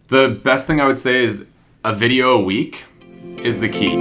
The best thing I would say is a video a week is the key.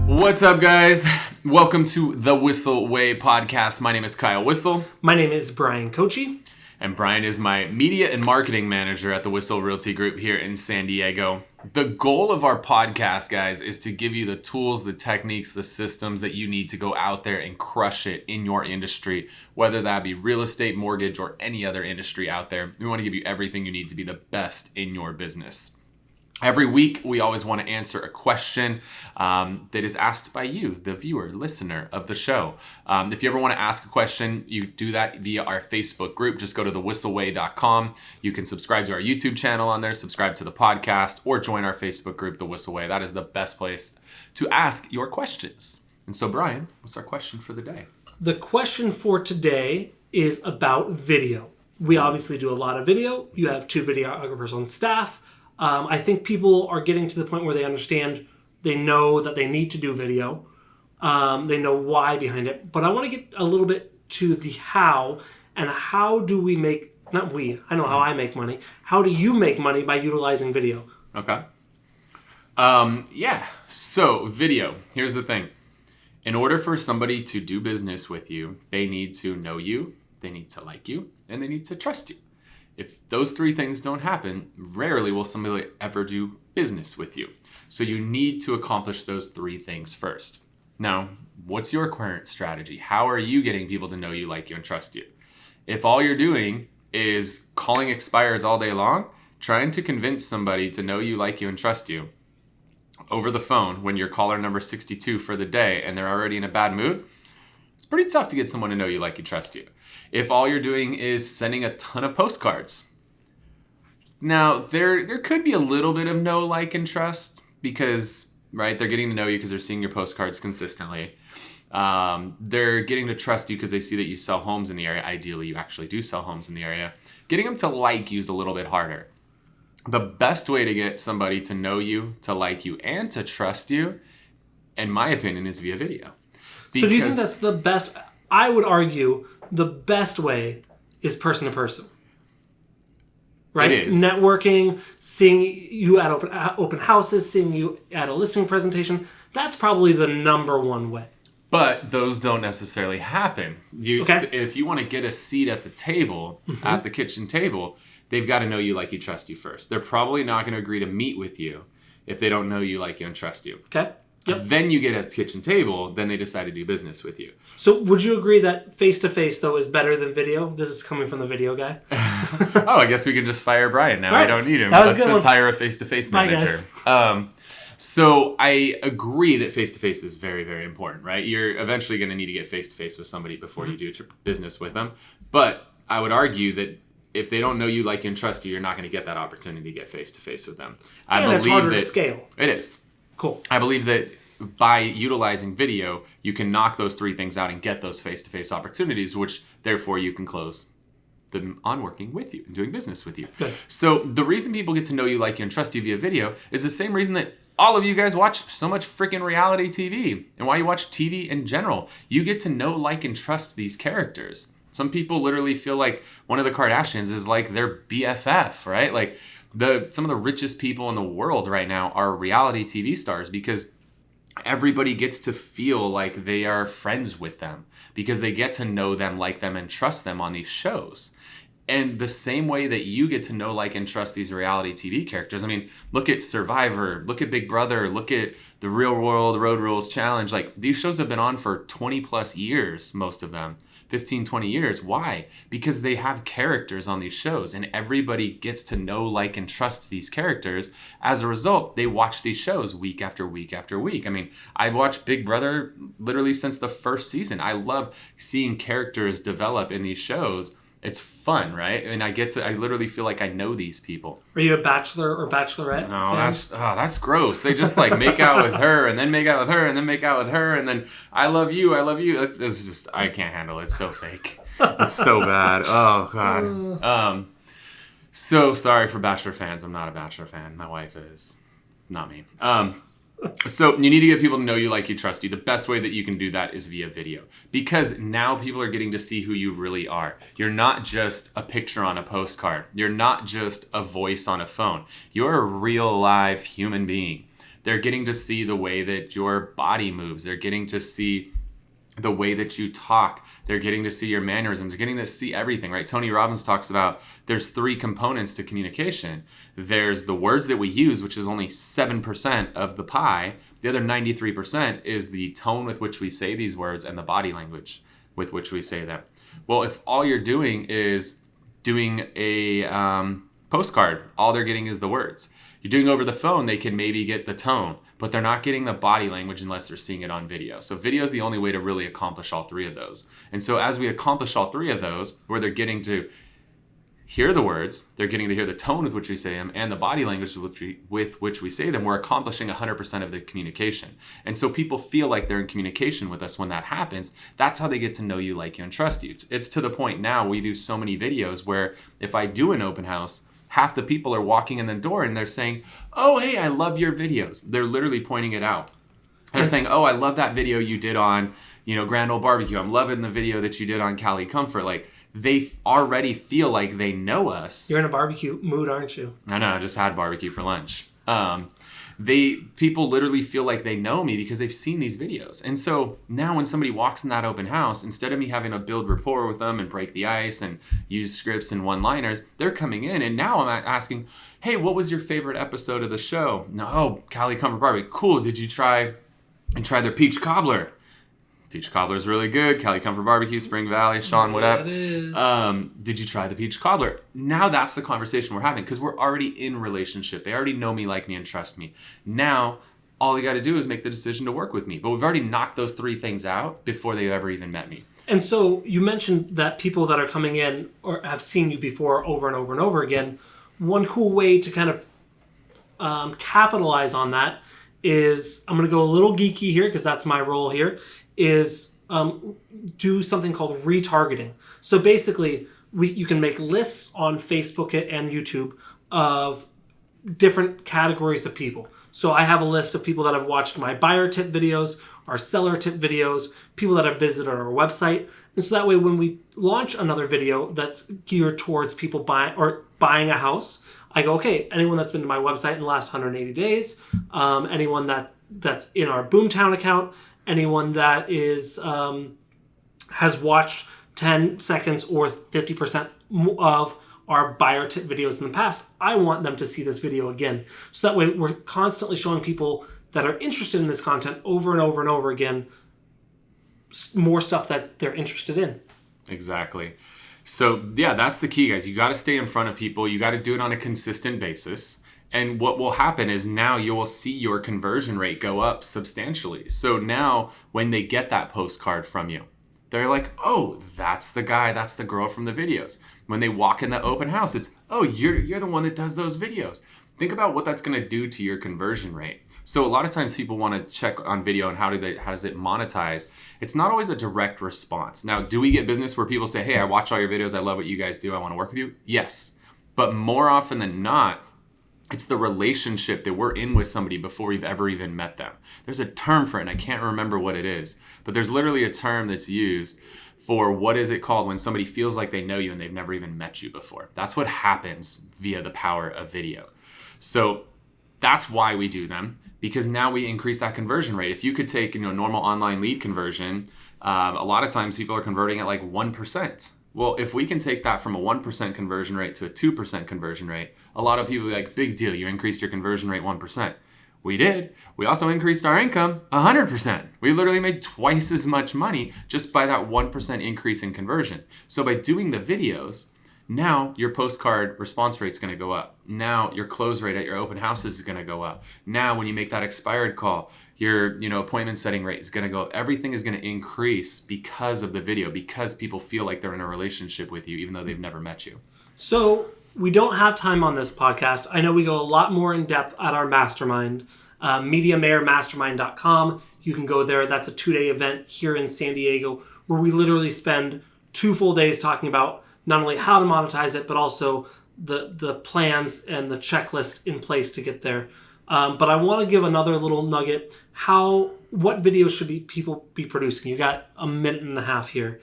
What's up, guys? Welcome to the Whissel Way Podcast. My name is Kyle Whissel. My name is Bryan Koci. And Bryan is my media and marketing manager at the Whissel Realty Group here in San Diego. The goal of our podcast, guys, is to give you the tools, the techniques, the systems that you need to go out there and crush it in your industry, whether that be real estate, mortgage, or any other industry out there. We want to give you everything you need to be the best in your business. Every week, we always want to answer a question that is asked by you, the viewer, listener of the show. If you ever want to ask a question, you do that via our Facebook group. Just go to thewhisselway.com. You can subscribe to our YouTube channel on there, subscribe to the podcast, or join our Facebook group, The Whissel Way. That is the best place to ask your questions. And so, Bryan, what's our question for the day? The question for today is about video. We obviously do a lot of video. You have 2 videographers on staff. I think people are getting to the point where they understand, they know that they need to do video. They know why behind it. But I want to get a little bit to the how, and how do we make, not we, I know how I make money. How do you make money by utilizing video? Okay. So video, here's the thing. In order for somebody to do business with you, they need to know you, they need to like you, and they need to trust you. If those 3 things don't happen, rarely will somebody ever do business with you. So you need to accomplish those 3 things first. Now, what's your current strategy? How are you getting people to know you, like you, and trust you? If all you're doing is calling expireds all day long, trying to convince somebody to know you, like you, and trust you over the phone when you're caller number 62 for the day and they're already in a bad mood, it's pretty tough to get someone to know you, like you, trust you. If all you're doing is sending a ton of postcards. Now, there could be a little bit of know, like, and trust because, right, they're getting to know you because they're seeing your postcards consistently. They're getting to trust you because they see that you sell homes in the area. Ideally, you actually do sell homes in the area. Getting them to like you is a little bit harder. The best way to get somebody to know you, to like you, and to trust you, in my opinion, is via video. So do you think that's the best? I would argue the best way is person to person. Right? It is. Networking, seeing you at open houses, seeing you at a listing presentation, that's probably the number one way. But those don't necessarily happen. If you want to get a seat at the table, at the kitchen table, they've got to know you, like you, trust you first. They're probably not going to agree to meet with you if they don't know you, like you, and trust you. Okay. Yep. Then you get at the kitchen table, then they decide to do business with you. So would you agree that face-to-face, though, is better than video? This is coming from the video guy. I guess we can just fire Bryan now. Right. I don't need him. Let's just hire a face-to-face manager. So I agree that face-to-face is very, very important, right? You're eventually going to need to get face-to-face with somebody before you do business with them. But I would argue that if they don't know you, like you, and trust you, you're not going to get that opportunity to get face-to-face with them. It's harder to scale. It is. Cool. I believe that by utilizing video, you can knock those 3 things out and get those face-to-face opportunities, which therefore you can close them on working with you and doing business with you. Good. So the reason people get to know you, like you, and trust you via video is the same reason that all of you guys watch so much freaking reality TV and why you watch TV in general. You get to know, like, and trust these characters. Some people literally feel like one of the Kardashians is like their BFF, right? Like some of the richest people in the world right now are reality TV stars because everybody gets to feel like they are friends with them because they get to know them, like them, and trust them on these shows. And the same way that you get to know, like, and trust these reality TV characters. I mean, look at Survivor, look at Big Brother, look at the Real World Road Rules Challenge. Like, these shows have been on for 20 plus years, most of them. 15, 20 years. Why? Because they have characters on these shows and everybody gets to know, like, and trust these characters. As a result, they watch these shows week after week after week. I mean, I've watched Big Brother literally since the first season. I love seeing characters develop in these shows. It's fun, right? And I literally feel like I know these people. Are you a Bachelor or Bachelorette fan? That's gross. They just like make out with her and then make out with her and then make out with her and then I love you. It's just, I can't handle it. It's so fake. It's so bad. Oh, God. So sorry for Bachelor fans. I'm not a Bachelor fan. My wife is. Not me. So you need to get people to know you, like you, trust you. The best way that you can do that is via video, because now people are getting to see who you really are. You're not just a picture on a postcard. You're not just a voice on a phone. You're a real live human being. They're getting to see the way that your body moves. They're getting to see the way that you talk. They're getting to see your mannerisms. They're getting to see everything, right? Tony Robbins talks about there's 3 components to communication. There's the words that we use, which is only 7% of the pie. The other 93% is the tone with which we say these words and the body language with which we say them. Well, if all you're doing is doing a postcard, all they're getting is the words. You're doing over the phone, they can maybe get the tone, but they're not getting the body language unless they're seeing it on video. So video is the only way to really accomplish all 3 of those. And so as we accomplish all 3 of those, where they're getting to hear the words, they're getting to hear the tone with which we say them, and the body language with which we say them, we're accomplishing 100% of the communication. And so people feel like they're in communication with us when that happens. That's how they get to know you, like you, and trust you. It's to the point now we do so many videos where if I do an open house, half the people are walking in the door and they're saying, oh, hey, I love your videos. They're literally pointing it out. They're saying, oh, I love that video you did on, Grand Old Barbecue. I'm loving the video that you did on Cali Comfort. Like, they already feel like they know us. You're in a barbecue mood, aren't you? I know, I just had barbecue for lunch. People literally feel like they know me because they've seen these videos. And so now when somebody walks in that open house, instead of me having to build rapport with them and break the ice and use scripts and one-liners, they're coming in and now I'm asking, hey, what was your favorite episode of the show? No, oh, Cali Comfort Barbecue. Cool, did you try their peach cobbler? Peach cobbler is really good. Cali Comfort Barbecue, Spring Valley, Sean, what up? Did you try the peach cobbler? Now that's the conversation we're having because we're already in relationship. They already know me, like me, and trust me. Now, all they got to do is make the decision to work with me. But we've already knocked those 3 things out before they've ever even met me. And so you mentioned that people that are coming in or have seen you before over and over and over again, one cool way to kind of capitalize on that is, I'm going to go a little geeky here because that's my role here, is do something called retargeting. So basically, you can make lists on Facebook and YouTube of different categories of people. So I have a list of people that have watched my buyer tip videos, our seller tip videos, people that have visited our website. And so that way, when we launch another video that's geared towards people buying a house, I go, okay, anyone that's been to my website in the last 180 days, anyone that's in our Boomtown account, anyone that is has watched 10 seconds or 50% of our buyer tip videos in the past, I want them to see this video again. So that way we're constantly showing people that are interested in this content over and over and over again, more stuff that they're interested in. Exactly. So yeah, that's the key, guys. You got to stay in front of people. You got to do it on a consistent basis. And what will happen is now you will see your conversion rate go up substantially. So now when they get that postcard from you, they're like, oh, that's the guy, that's the girl from the videos. When they walk in the open house, it's, oh, you're the one that does those videos. Think about what that's going to do to your conversion rate. So a lot of times people want to check on video and how does it monetize? It's not always a direct response. Now, do we get business where people say, hey, I watch all your videos, I love what you guys do, I want to work with you? Yes. But more often than not, it's the relationship that we're in with somebody before we've ever even met them. There's a term for it, and I can't remember what it is, but there's literally a term that's used for what is it called when somebody feels like they know you and they've never even met you before. That's what happens via the power of video. So that's why we do them, because now we increase that conversion rate. If you could take normal online lead conversion, a lot of times people are converting at like 1%. Well, if we can take that from a 1% conversion rate to a 2% conversion rate, a lot of people are like, big deal, you increased your conversion rate 1%. We did. We also increased our income 100%. We literally made twice as much money just by that 1% increase in conversion. So by doing the videos, now your postcard response rate is going to go up. Now your close rate at your open houses is going to go up. Now when you make that expired call, your appointment setting rate is going to go up. Everything is going to increase because of the video, because people feel like they're in a relationship with you even though they've never met you. So we don't have time on this podcast. I know we go a lot more in depth at our mastermind, MediaMayorMastermind.com. You can go there. That's a 2-day event here in San Diego where we literally spend 2 full days talking about not only how to monetize it, but also the plans and the checklist in place to get there. But I want to give another little nugget. What videos should people be producing? You got a minute and a half here.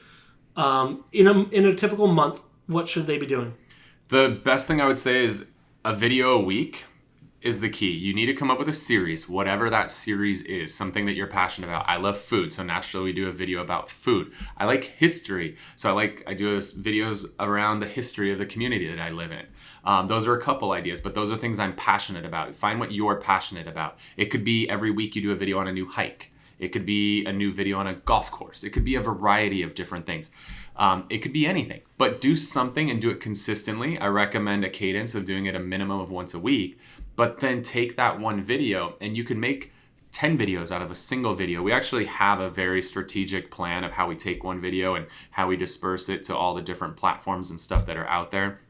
In a typical month, what should they be doing? The best thing I would say is a video a week is the key. You need to come up with a series, whatever that series is, something that you're passionate about. I love food, so naturally we do a video about food. I like history, so I do videos around the history of the community that I live in. Those are a couple ideas, but those are things I'm passionate about. Find what you're passionate about. It could be every week you do a video on a new hike. It could be a new video on a golf course. It could be a variety of different things. It could be anything, but do something and do it consistently. I recommend a cadence of doing it a minimum of once a week, but then take that one video and you can make 10 videos out of a single video. We actually have a very strategic plan of how we take one video and how we disperse it to all the different platforms and stuff that are out there.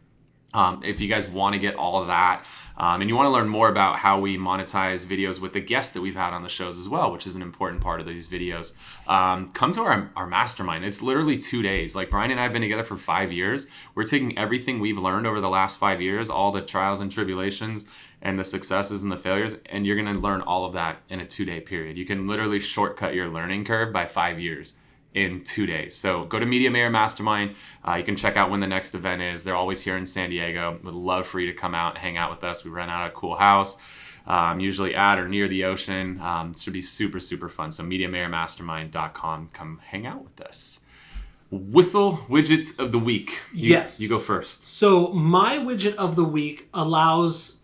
If you guys want to get all of that and you want to learn more about how we monetize videos with the guests that we've had on the shows as well, which is an important part of these videos, come to our mastermind. It's literally 2 days. Like Bryan and I have been together for 5 years. We're taking everything we've learned over the last 5 years, all the trials and tribulations and the successes and the failures, and you're going to learn all of that in a 2-day period. You can literally shortcut your learning curve by 5 years in 2 days. So go to Media Mayor Mastermind. You can check out when the next event is. They're always here in San Diego. Would love for you to come out and hang out with us. We rent out a cool house, usually at or near the ocean. It should be super, super fun. So MediaMayorMastermind.com. Come hang out with us. Whissel Widgets of the Week. Yes. You go first. So my widget of the week allows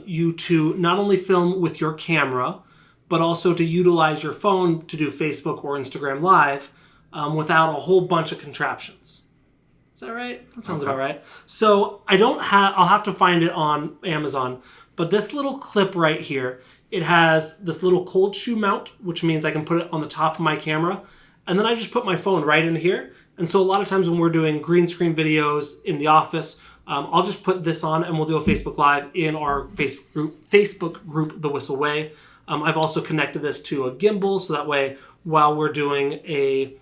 you to not only film with your camera, but also to utilize your phone to do Facebook or Instagram Live without a whole bunch of contraptions. Is that right? That sounds about right. So I'll have to find it on Amazon, but this little clip right here, it has this little cold shoe mount, which means I can put it on the top of my camera, and then I just put my phone right in here. And so a lot of times when we're doing green screen videos in the office, I'll just put this on and we'll do a Facebook Live in our Facebook group, The Whissel Way. I've also connected this to a gimbal, so that way while we're doing a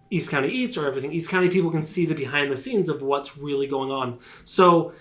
East County Eats or everything East County, people can see the behind the scenes of what's really going on. So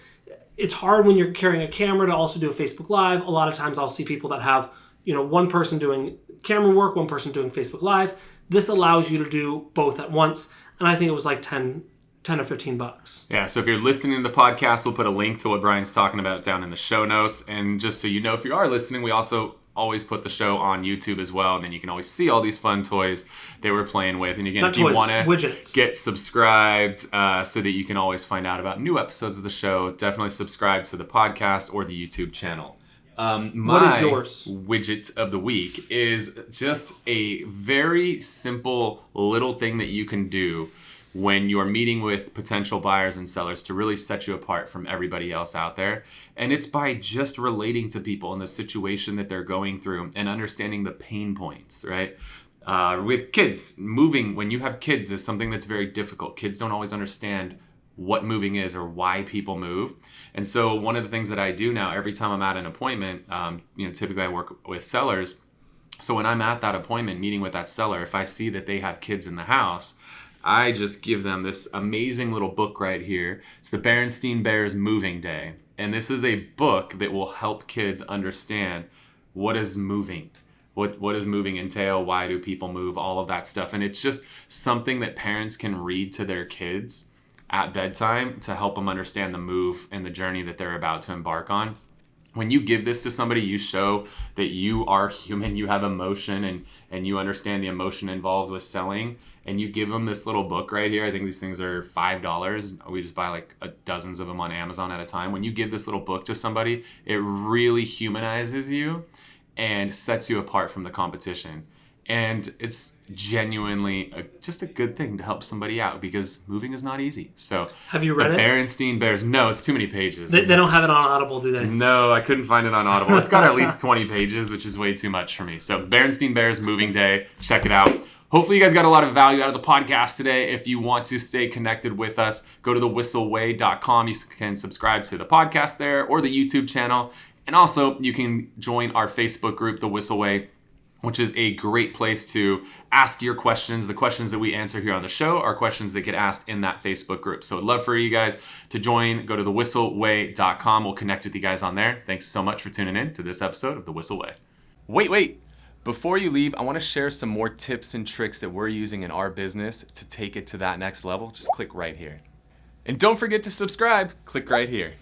it's hard when you're carrying a camera to also do a Facebook Live. A lot of times I'll see people that have, one person doing camera work, one person doing Facebook Live. This allows you to do both at once, and I think it was like 10 or $15. Yeah, so if you're listening to the podcast, we'll put a link to what Bryan's talking about down in the show notes. And just so you know, if you are listening, we also always put the show on YouTube as well, and then you can always see all these fun toys that we're playing with. And again, if you want to get subscribed so that you can always find out about new episodes of the show, definitely subscribe to the podcast or the YouTube channel. What is yours? Widget of the week is just a very simple little thing that you can do when you're meeting with potential buyers and sellers to really set you apart from everybody else out there. And it's by just relating to people in the situation that they're going through and understanding the pain points, right? With kids, moving, when you have kids, is something that's very difficult. Kids don't always understand what moving is or why people move. And so one of the things that I do now, every time I'm at an appointment, typically I work with sellers. So when I'm at that appointment meeting with that seller, if I see that they have kids in the house, I just give them this amazing little book right here. It's the Berenstain Bears Moving Day. And this is a book that will help kids understand what is moving. What does moving entail? Why do people move? All of that stuff. And it's just something that parents can read to their kids at bedtime to help them understand the move and the journey that they're about to embark on. When you give this to somebody, you show that you are human, you have emotion, and you understand the emotion involved with selling. And you give them this little book right here. I think these things are $5. We just buy like dozens of them on Amazon at a time. When you give this little book to somebody, it really humanizes you and sets you apart from the competition. And it's genuinely just a good thing to help somebody out because moving is not easy. So have you read it? Berenstain Bears. No, it's too many pages. They don't have it on Audible, do they? No, I couldn't find it on Audible. It's got at least 20 pages, which is way too much for me. So Berenstain Bears Moving Day. Check it out. Hopefully you guys got a lot of value out of the podcast today. If you want to stay connected with us, go to thewhisselway.com. You can subscribe to the podcast there or the YouTube channel. And also you can join our Facebook group, The Whissel Way. which is a great place to ask your questions. The questions that we answer here on the show are questions that get asked in that Facebook group. So I'd love for you guys to join. Go to thewhisselway.com. We'll connect with you guys on there. Thanks so much for tuning in to this episode of The Whissel Way. Wait. Before you leave, I want to share some more tips and tricks that we're using in our business to take it to that next level. Just click right here. And don't forget to subscribe. Click right here.